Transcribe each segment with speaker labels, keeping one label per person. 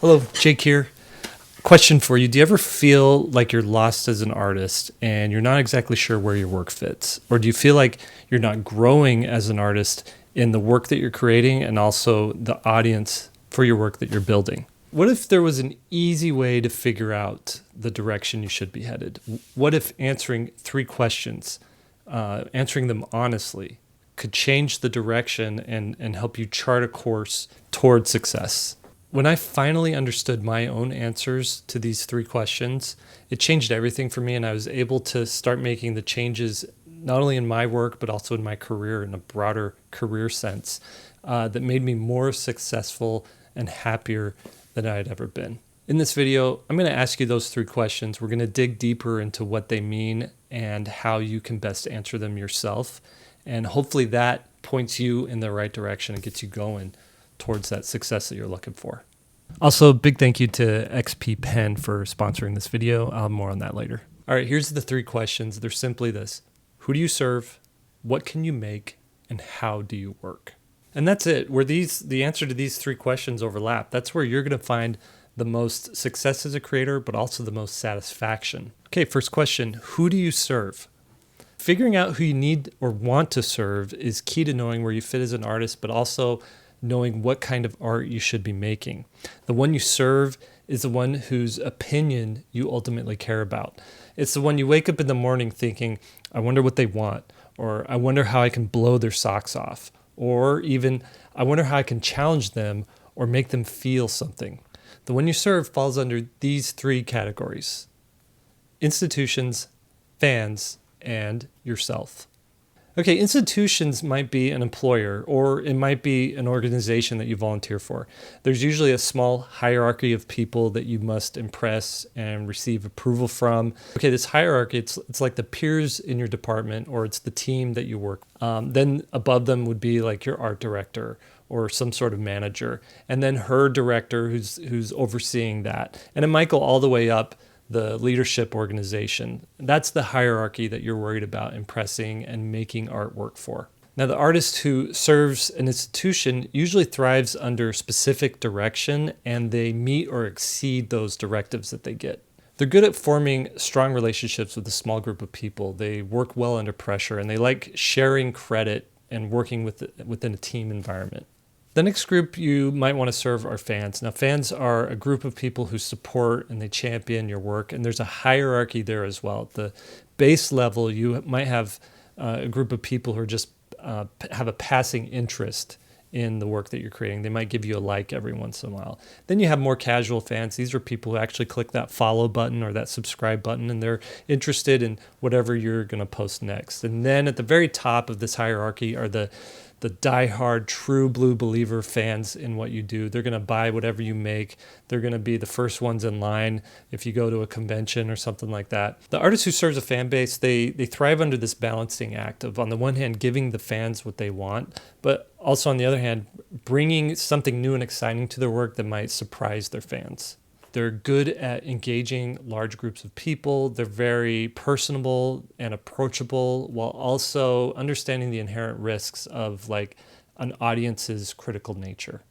Speaker 1: Hello, Jake here. Question for you. Do you ever feel like you're lost as an artist and you're not exactly sure where your work fits? Or do you feel like you're not growing as an artist in the work that you're creating and also the audience for your work that you're building? What if there was an easy way to figure out the direction you should be headed? What if answering 3 questions, answering them honestly, could change the direction and help you chart a course toward success? When I finally understood my own answers to these 3 questions, it changed everything for me, and I was able to start making the changes not only in my work, but also in my career in a broader career sense that made me more successful and happier than I had ever been. In this video, I'm going to ask you those 3 questions. We're going to dig deeper into what they mean and how you can best answer them yourself. And hopefully that points you in the right direction and gets you going towards that success that you're looking for. Also, big thank you to XP Pen for sponsoring this video. I'll have more on that later. All right, here's the 3 questions. They're simply this: who do you serve? What can you make? And how do you work? And that's it. Where the answer to these 3 questions overlap, that's where you're going to find the most success as a creator, but also the most satisfaction. Okay, first question: who do you serve? Figuring out who you need or want to serve is key to knowing where you fit as an artist, but also knowing what kind of art you should be making. The one you serve is the one whose opinion you ultimately care about. It's the one you wake up in the morning thinking, I wonder what they want, or I wonder how I can blow their socks off, or even I wonder how I can challenge them or make them feel something. The one you serve falls under these 3 categories: institutions, fans, and yourself. Okay, institutions might be an employer, or it might be an organization that you volunteer for. There's usually a small hierarchy of people that you must impress and receive approval from. Okay, this hierarchy, it's like the peers in your department, or it's the team that you work. Then above them would be like your art director or some sort of manager, and then her director who's overseeing that. And it might go all the way up the leadership organization. That's the hierarchy that you're worried about impressing and making artwork for. Now, the artist who serves an institution usually thrives under specific direction, and they meet or exceed those directives that they get. They're good at forming strong relationships with a small group of people. They work well under pressure, and they like sharing credit and working within a team environment. The next group you might want to serve are fans. Now, fans are a group of people who support and they champion your work, and there's a hierarchy there as well. At the base level, you might have a group of people who are just have a passing interest in the work that you're creating. They might give you a like every once in a while. Then you have more casual fans. These are people who actually click that follow button or that subscribe button, and they're interested in whatever you're going to post next. And then at the very top of this hierarchy are the diehard, true blue believer fans in what you do. They're going to buy whatever you make. They're going to be the first ones in line if you go to a convention or something like that. The artist who serves a fan base, they thrive under this balancing act of, on the one hand, giving the fans what they want, but also on the other hand, bringing something new and exciting to their work that might surprise their fans. They're good at engaging large groups of people. They're very personable and approachable while also understanding the inherent risks of like an audience's critical nature.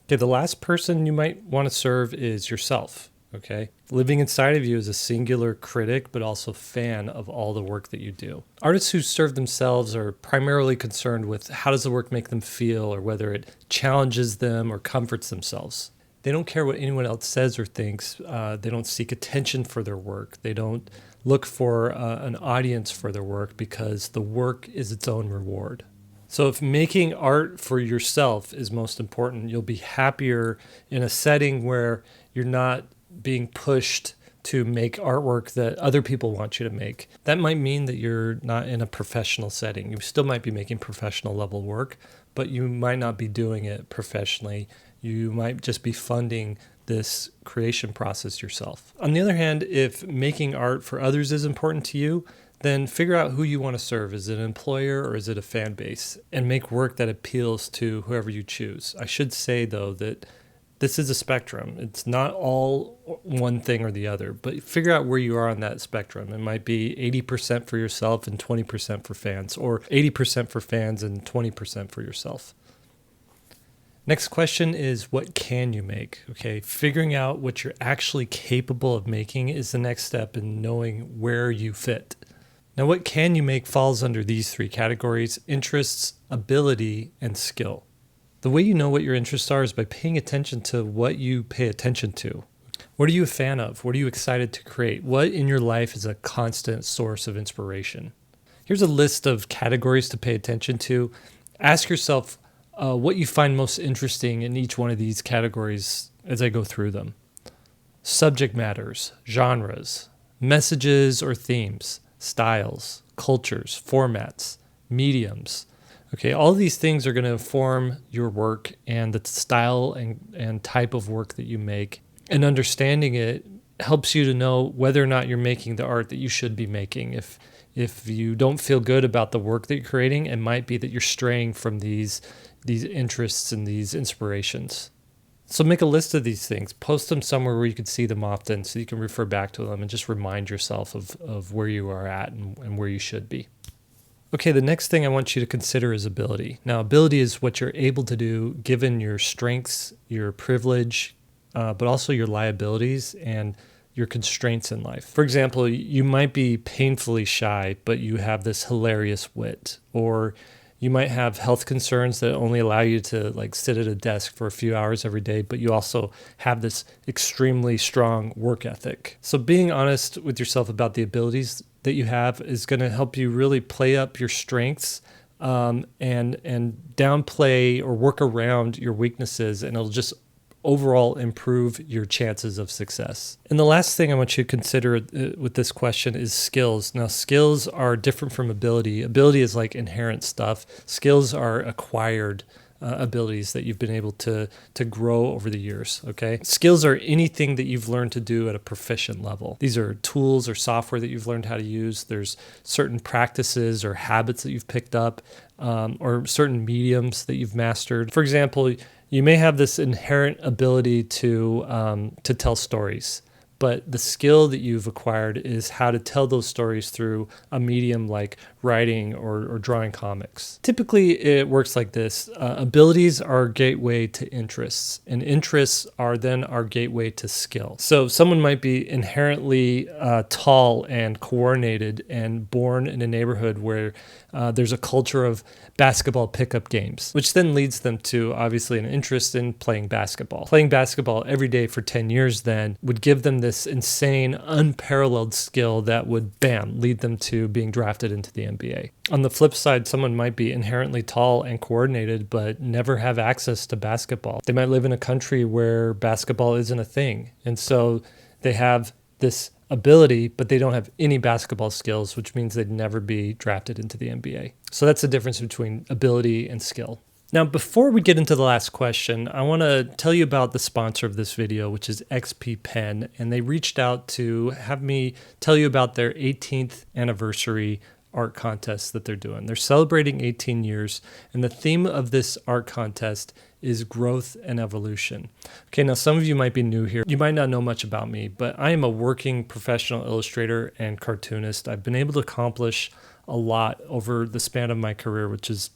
Speaker 1: Okay, the last person you might want to serve is yourself. Okay, living inside of you is a singular critic, but also fan of all the work that you do. Artists who serve themselves are primarily concerned with how does the work make them feel, or whether it challenges them or comforts themselves. They don't care what anyone else says or thinks. They don't seek attention for their work. They don't look for an audience for their work because the work is its own reward. So if making art for yourself is most important, you'll be happier in a setting where you're not being pushed to make artwork that other people want you to make. That might mean that you're not in a professional setting. You still might be making professional level work, but you might not be doing it professionally. You might just be funding this creation process yourself. On the other hand, if making art for others is important to you, then figure out who you want to serve. Is it an employer or is it a fan base? And make work that appeals to whoever you choose. I should say, though, that this is a spectrum. It's not all one thing or the other, but figure out where you are on that spectrum. It might be 80% for yourself and 20% for fans, or 80% for fans and 20% for yourself. Next question is, what can you make? Okay, figuring out what you're actually capable of making is the next step in knowing where you fit. Now, what can you make falls under these three categories: interests, ability, and skill. The way you know what your interests are is by paying attention to what you pay attention to. What are you a fan of? What are you excited to create? What in your life is a constant source of inspiration? Here's a list of categories to pay attention to. Ask yourself what you find most interesting in each one of these categories as I go through them. Subject matters, genres, messages or themes, styles, cultures, formats, mediums. Okay, all of these things are going to inform your work and the style and type of work that you make. And understanding it helps you to know whether or not you're making the art that you should be making. If you don't feel good about the work that you're creating, it might be that you're straying from these interests and these inspirations. So make a list of these things, post them somewhere where you can see them often so you can refer back to them and just remind yourself of where you are at and where you should be. Okay, the next thing I want you to consider is ability. Now, ability is what you're able to do given your strengths, your privilege, but also your liabilities and your constraints in life. For example, you might be painfully shy, but you have this hilarious wit, or you might have health concerns that only allow you to like sit at a desk for a few hours every day, but you also have this extremely strong work ethic. So being honest with yourself about the abilities that you have is going to help you really play up your strengths and downplay or work around your weaknesses, and it'll just overall improve your chances of success. And the last thing I want you to consider with this question is skills. Now, skills are different from ability. Ability is like inherent stuff. Skills are acquired abilities that you've been able to grow over the years, okay? Skills are anything that you've learned to do at a proficient level. These are tools or software that you've learned how to use. There's certain practices or habits that you've picked up or certain mediums that you've mastered. For example, you may have this inherent ability to tell stories, but the skill that you've acquired is how to tell those stories through a medium like writing or drawing comics. Typically, it works like this. Abilities are our gateway to interests, and interests are then our gateway to skill. So someone might be inherently tall and coordinated and born in a neighborhood where there's a culture of basketball pickup games, which then leads them to obviously an interest in playing basketball. Playing basketball every day for 10 years then would give them this insane, unparalleled skill that would, bam, lead them to being drafted into the NBA. On the flip side, someone might be inherently tall and coordinated, but never have access to basketball. They might live in a country where basketball isn't a thing. And so they have this ability, but they don't have any basketball skills, which means they'd never be drafted into the NBA. So that's the difference between ability and skill. Now, before we get into the last question, I want to tell you about the sponsor of this video, which is XP Pen, and they reached out to have me tell you about their 18th anniversary art contest that they're doing. They're celebrating 18 years, and the theme of this art contest is growth and evolution. Okay, now some of you might be new here. You might not know much about me, but I am a working professional illustrator and cartoonist. I've been able to accomplish a lot over the span of my career, which is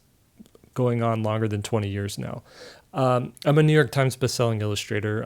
Speaker 1: going on longer than 20 years now. I'm a New York Times bestselling illustrator.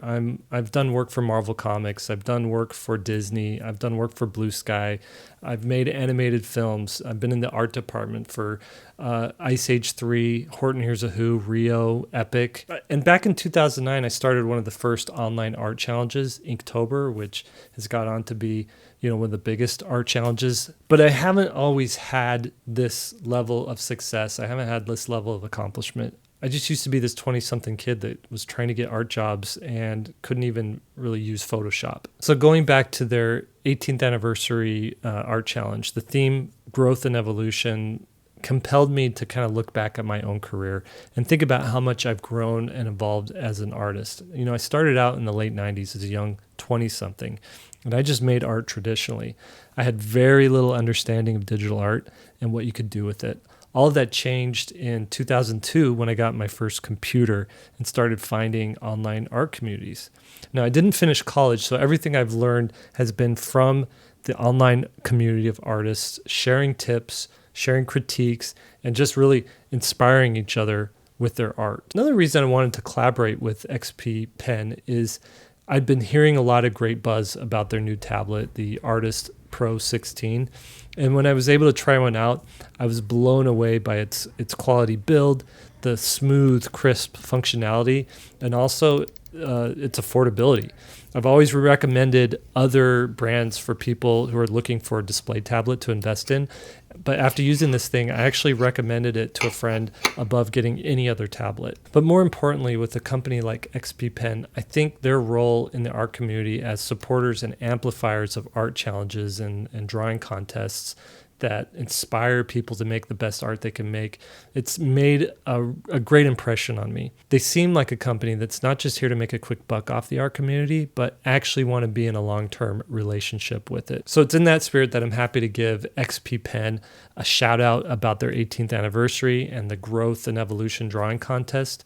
Speaker 1: I've done work for Marvel Comics. I've done work for Disney. I've done work for Blue Sky. I've made animated films. I've been in the art department for Ice Age 3, Horton Hears a Who, Rio, Epic. And back in 2009, I started one of the first online art challenges, Inktober, which has got on to be one of the biggest art challenges. But I haven't always had this level of success. I haven't had this level of accomplishment. I just used to be this 20-something kid that was trying to get art jobs and couldn't even really use Photoshop. So going back to their 18th anniversary art challenge, the theme, growth and evolution, compelled me to kind of look back at my own career and think about how much I've grown and evolved as an artist. I started out in the late 90s as a young 20-something, and I just made art traditionally. I had very little understanding of digital art and what you could do with it. All of that changed in 2002 when I got my first computer and started finding online art communities. Now, I didn't finish college, so everything I've learned has been from the online community of artists, sharing tips, sharing critiques, and just really inspiring each other with their art. Another reason I wanted to collaborate with XP Pen is I'd been hearing a lot of great buzz about their new tablet, the Artist Pro 16. And when I was able to try one out, I was blown away by its quality build, the smooth, crisp functionality, and also its affordability. I've always recommended other brands for people who are looking for a display tablet to invest in. But after using this thing, I actually recommended it to a friend above getting any other tablet. But more importantly, with a company like XP Pen, I think their role in the art community as supporters and amplifiers of art challenges and drawing contests that inspire people to make the best art they can make, it's made a great impression on me. They seem like a company that's not just here to make a quick buck off the art community, but actually want to be in a long-term relationship with it. So it's in that spirit that I'm happy to give XP Pen a shout out about their 18th anniversary and the Growth and Evolution Drawing Contest.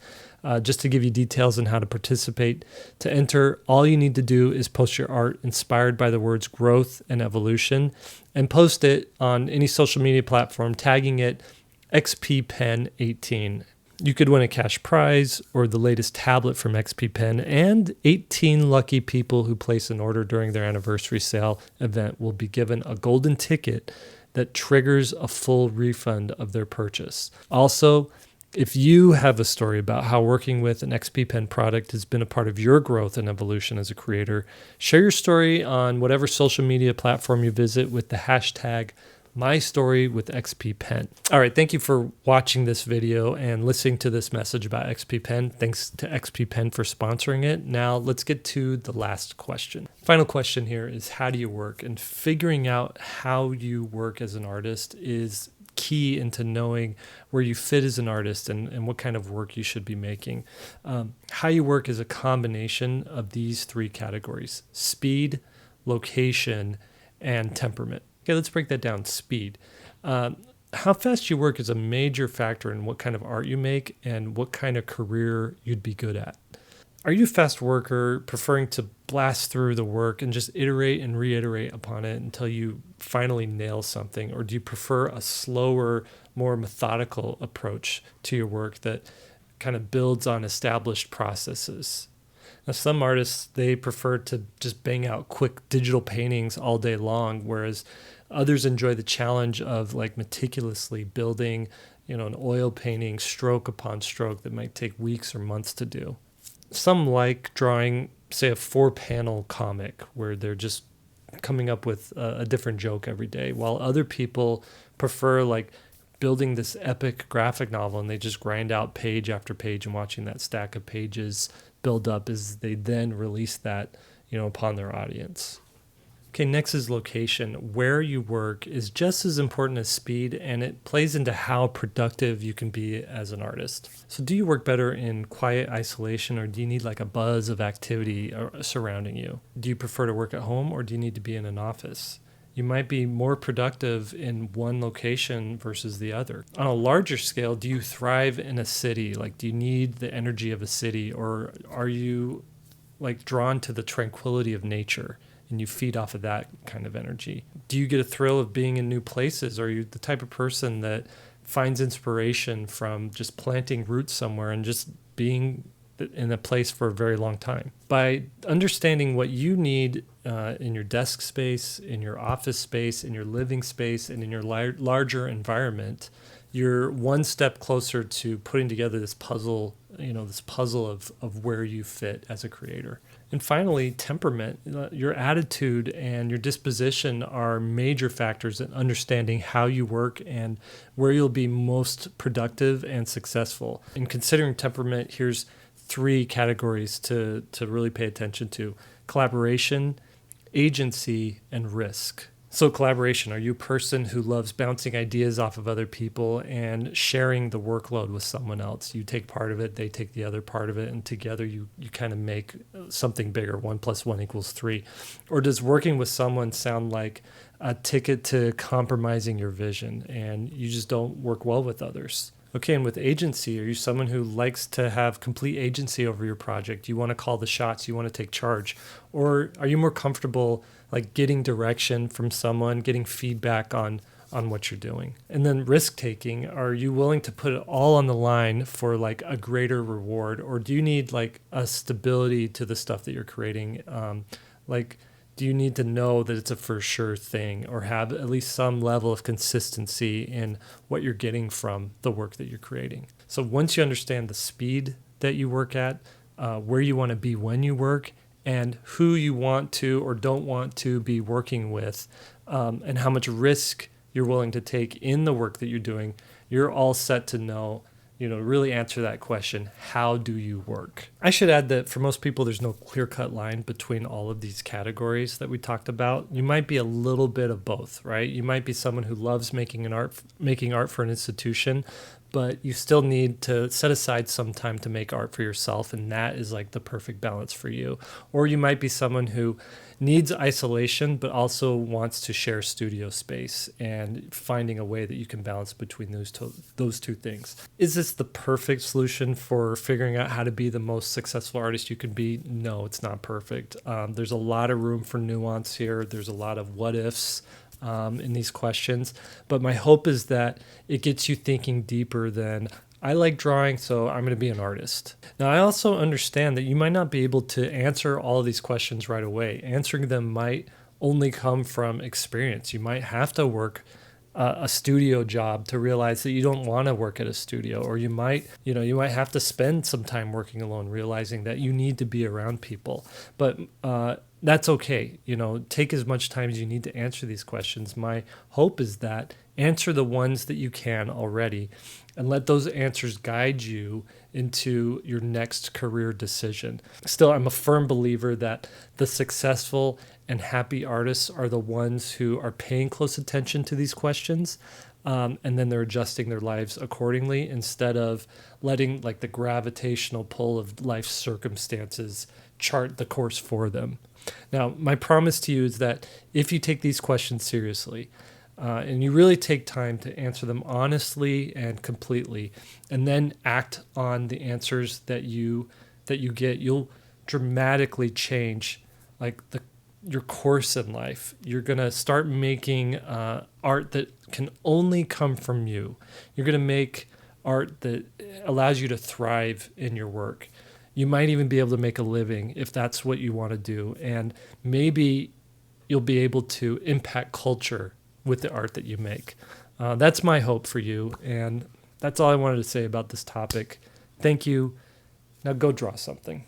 Speaker 1: Just to give you details on how to participate. To enter, all you need to do is post your art inspired by the words growth and evolution and post it on any social media platform, tagging it XPPen18. You could win a cash prize or the latest tablet from XP Pen, and 18 lucky people who place an order during their anniversary sale event will be given a golden ticket that triggers a full refund of their purchase. Also, if you have a story about how working with an XP Pen product has been a part of your growth and evolution as a creator, share your story on whatever social media platform you visit with the hashtag MyStoryWithXPPen. All right, thank you for watching this video and listening to this message about XP Pen. Thanks to XP Pen for sponsoring it. Now let's get to the last question. Final question here is, how do you work? And figuring out how you work as an artist is key into knowing where you fit as an artist and what kind of work you should be making. How you work is a combination of these three categories: speed, location, and temperament. Okay, let's break that down. Speed. How fast you work is a major factor in what kind of art you make and what kind of career you'd be good at. Are you a fast worker, preferring to blast through the work and just iterate and reiterate upon it until you finally nail something? Or do you prefer a slower, more methodical approach to your work that kind of builds on established processes? Now, some artists, they prefer to just bang out quick digital paintings all day long, whereas others enjoy the challenge of like meticulously building, an oil painting stroke upon stroke that might take weeks or months to do. Some like drawing, say, a 4-panel comic where they're just coming up with a different joke every day, while other people prefer like building this epic graphic novel and they just grind out page after page and watching that stack of pages build up as they then release that, upon their audience. Okay, next is location. Where you work is just as important as speed, and it plays into how productive you can be as an artist. So do you work better in quiet isolation, or do you need like a buzz of activity surrounding you? Do you prefer to work at home, or do you need to be in an office? You might be more productive in one location versus the other. On a larger scale, do you thrive in a city? Like, do you need the energy of a city, or are you like drawn to the tranquility of nature and you feed off of that kind of energy? Do you get a thrill of being in new places? Or are you the type of person that finds inspiration from just planting roots somewhere and just being in a place for a very long time? By understanding what you need in your desk space, in your office space, in your living space, and in your larger environment, you're one step closer to putting together this puzzle, of where you fit as a creator. And finally, temperament. Your attitude and your disposition are major factors in understanding how you work and where you'll be most productive and successful. In considering temperament, here's 3 categories to really pay attention to: collaboration, agency, and risk. So collaboration, are you a person who loves bouncing ideas off of other people and sharing the workload with someone else? You take part of it, they take the other part of it, and together you kind of make something bigger. 1 + 1 = 3. Or does working with someone sound like a ticket to compromising your vision and you just don't work well with others? Okay, and with agency, are you someone who likes to have complete agency over your project? You want to call the shots, you want to take charge? Or are you more comfortable like getting direction from someone, getting feedback on on what you're doing. And then risk taking, are you willing to put it all on the line for like a greater reward, or do you need like a stability to the stuff that you're creating? Like, do you need to know that it's a for sure thing, or have at least some level of consistency in what you're getting from the work that you're creating? So once you understand the speed that you work at, where you want to be when you work, and who you want to or don't want to be working with, and how much risk you're willing to take in the work that you're doing, you're all set to know, really answer that question: how do you work? I should add that for most people, there's no clear-cut line between all of these categories that we talked about. You might be a little bit of both, right? You might be someone who loves making art for an institution, but you still need to set aside some time to make art for yourself, and that is like the perfect balance for you. Or you might be someone who needs isolation but also wants to share studio space, and finding a way that you can balance between those two things. Is this the perfect solution for figuring out how to be the most successful artist you can be? No, it's not perfect. There's a lot of room for nuance here. There's a lot of what ifs in these questions, but my hope is that it gets you thinking deeper than, I like drawing, so I'm going to be an artist. Now, I also understand that you might not be able to answer all of these questions right away. Answering them might only come from experience. You might have to work a studio job to realize that you don't want to work at a studio, or you might have to spend some time working alone, realizing that you need to be around people. But that's okay. Take as much time as you need to answer these questions. My hope is that answer the ones that you can already, and let those answers guide you into your next career decision. Still, I'm a firm believer that the successful and happy artists are the ones who are paying close attention to these questions, and then they're adjusting their lives accordingly, instead of letting like the gravitational pull of life's circumstances chart the course for them. Now, my promise to you is that if you take these questions seriously, and you really take time to answer them honestly and completely, and then act on the answers that you get, you'll dramatically change like your course in life. You're gonna start making art that can only come from you. You're gonna make art that allows you to thrive in your work. You might even be able to make a living if that's what you want to do, and maybe you'll be able to impact culture with the art that you make. That's my hope for you, and that's all I wanted to say about this topic. Thank you. Now go draw something.